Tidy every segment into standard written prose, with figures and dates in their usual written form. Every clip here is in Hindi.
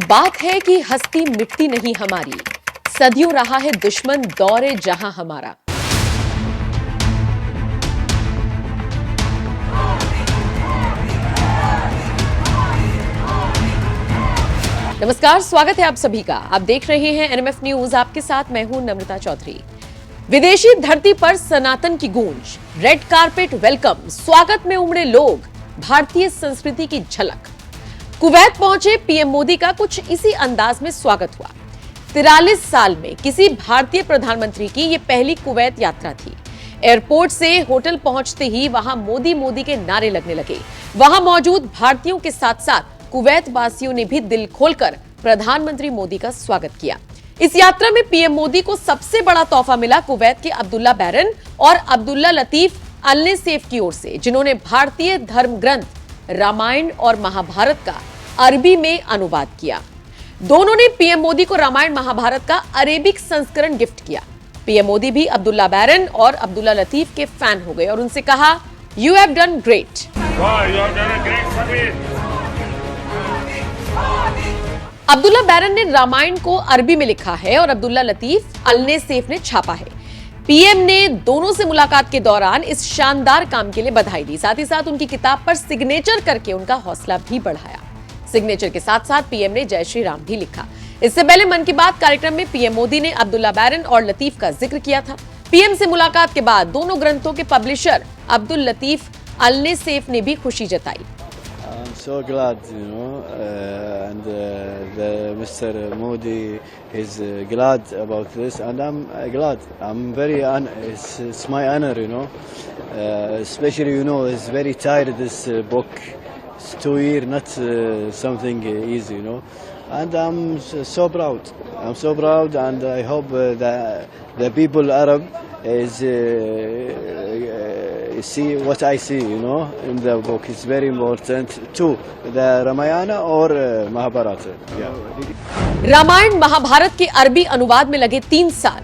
बात है कि हस्ती मिटती नहीं हमारी, सदियों रहा है दुश्मन दौरे जहां हमारा। नमस्कार, स्वागत है आप सभी का। आप देख रहे हैं एनएमएफ न्यूज। आपके साथ मैं हूं नम्रता चौधरी। विदेशी धरती पर सनातन की गूंज, रेड कारपेट वेलकम, स्वागत में उमड़े लोग, भारतीय संस्कृति की झलक। कुवैत पहुंचे पीएम मोदी का कुछ इसी अंदाज में स्वागत हुआ। 43 साल में किसी भारतीय प्रधानमंत्री की यह पहली कुवैत यात्रा थी। एयरपोर्ट से होटल पहुंचते ही वहां मोदी मोदी के नारे लगने लगे। वहां मौजूद भारतीयों के साथ साथ कुवैत वासियों ने भी दिल खोलकर प्रधानमंत्री मोदी का स्वागत किया। इस यात्रा में पीएम मोदी को सबसे बड़ा तोहफा मिला कुवैत के अब्दुल्ला बैरन और अब्दुल्ला लतीफ अल नसेफ की ओर से, जिन्होंने भारतीय धर्म ग्रंथ रामायण और महाभारत का अरबी में अनुवाद किया। दोनों ने पीएम मोदी को रामायण महाभारत का अरेबिक संस्करण गिफ्ट किया। पीएम मोदी भी अब्दुल्ला बैरन और अब्दुल्ला लतीफ के फैन हो गए और उनसे कहा, you have done great. Abdullah बैरन ने रामायण को अरबी में लिखा है और अब्दुल्ला लतीफ अल नसेफ ने छापा है। पीएम ने दोनों से मुलाकात के दौरान इस शानदार काम के लिए बधाई दी। साथ ही साथ उनकी किताब पर सिग्नेचर करके उनका हौसला भी बढ़ाया। सिग्नेचर के साथ साथ पीएम ने जय श्री राम भी लिखा। इससे पहले मन की बात कार्यक्रम में पीएम मोदी ने अब्दुल्ला बैरन और लतीफ का जिक्र किया था। पीएम से मुलाकात के बाद दोनों ग्रंथों के पब्लिशर अब्दुल लतीफ अल नसेफ ने भी खुशी जताई। I'm so glad, and Mr. Modi is glad about this, and I'm glad. I'm very it's my honor, especially it's very tired. This book, it's 2 years, not something easy, and I'm so proud. I'm so proud, and I hope that the people Arab is see what I see, in the book. It's very important too, the Ramayana or Mahabharata. Yeah. Ramayan Mahabharat के अरबी अनुवाद में लगे 3 साल।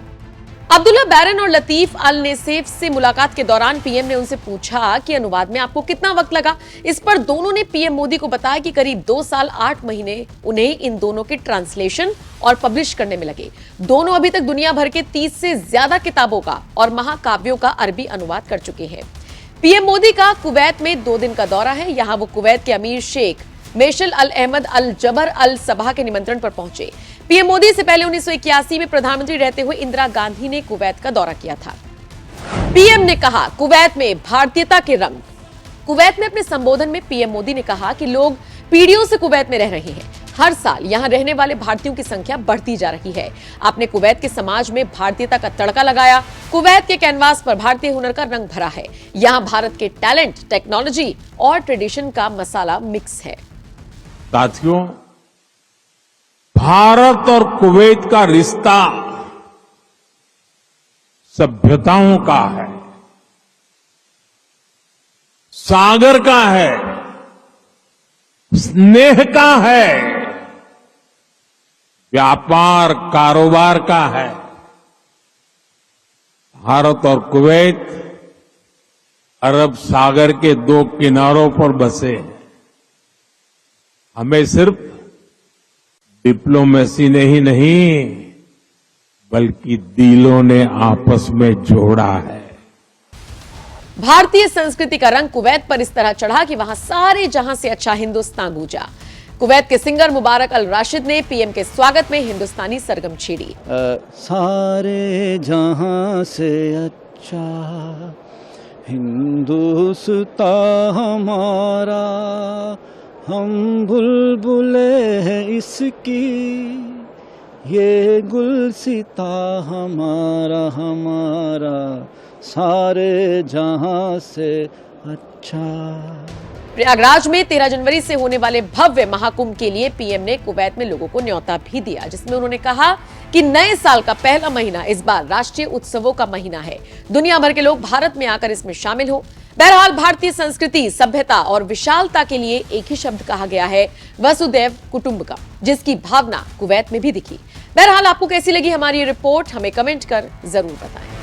अब्दुल्ला बैरन और लतीफ अल नसेफ से मुलाकात के दौरान पीएम ने उनसे पूछा कि अनुवाद में आपको कितना वक्त लगा। इस पर दोनों ने पीएम मोदी को बताया कि करीब 2 साल 8 महीने उन्हें इन दोनों के ट्रांसलेशन और पब्लिश करने में लगे। दोनों अभी तक दुनिया भर के 30 से ज्यादा किताबों का और महाकाव्यों का अरबी अनुवाद कर चुके हैं। पीएम मोदी का कुवैत में 2 दिन का दौरा है। यहां वो कुवैत के अमीर शेख मेशल अल अहमद अल जबर अल सबा के निमंत्रण पर पहुंचे। पीएम मोदी से पहले 1981 में प्रधानमंत्री रहते हुए इंदिरा गांधी ने कुवैत का दौरा किया था। पीएम ने कहा, कुवैत में भारतीयता के रंग। कुवैत में अपने संबोधन में पीएम मोदी ने कहा कि लोग पीढ़ियों से कुवैत में रह रहे हैं। हर साल यहां रहने वाले भारतीयों की संख्या बढ़ती जा रही है। आपने कुवैत के समाज में भारतीयता का तड़का लगाया। कुवैत के कैनवास पर भारतीय हुनर का रंग भरा है। यहां भारत के टैलेंट, टेक्नोलॉजी और ट्रेडिशन का मसाला मिक्स है। साथियों, भारत और कुवैत का रिश्ता सभ्यताओं का है, सागर का है, स्नेह का है, व्यापार कारोबार का है। भारत और कुवैत अरब सागर के 2 किनारों पर बसे हैं। हमें सिर्फ डिप्लोमेसी ने ही नहीं, बल्कि दिलों ने आपस में जोड़ा है। भारतीय संस्कृति का रंग कुवैत पर इस तरह चढ़ा कि वहां सारे जहां से अच्छा हिंदुस्तान गूंजा। कुवैत के सिंगर मुबारक अल राशिद ने पीएम के स्वागत में हिंदुस्तानी सरगम छेड़ी। सारे जहां से अच्छा हिंदुस्तान हमारा, हम बुलबुले हैं इसकी, ये गुलसिता हमारा हमारा, सारे जहां से अच्छा। प्रयागराज में 13 जनवरी से होने वाले भव्य महाकुंभ के लिए पीएम ने कुवैत में लोगों को न्योता भी दिया, जिसमें उन्होंने कहा कि नए साल का पहला महीना इस बार राष्ट्रीय उत्सवों का महीना है। दुनिया भर के लोग भारत में आकर इसमें शामिल हो। बहरहाल भारतीय संस्कृति, सभ्यता और विशालता के लिए एक ही शब्द कहा गया है, वसुदैव कुटुंबकम, जिसकी भावना कुवैत में भी दिखी। बहरहाल आपको कैसी लगी हमारी ये रिपोर्ट, हमें कमेंट कर जरूर बताएं।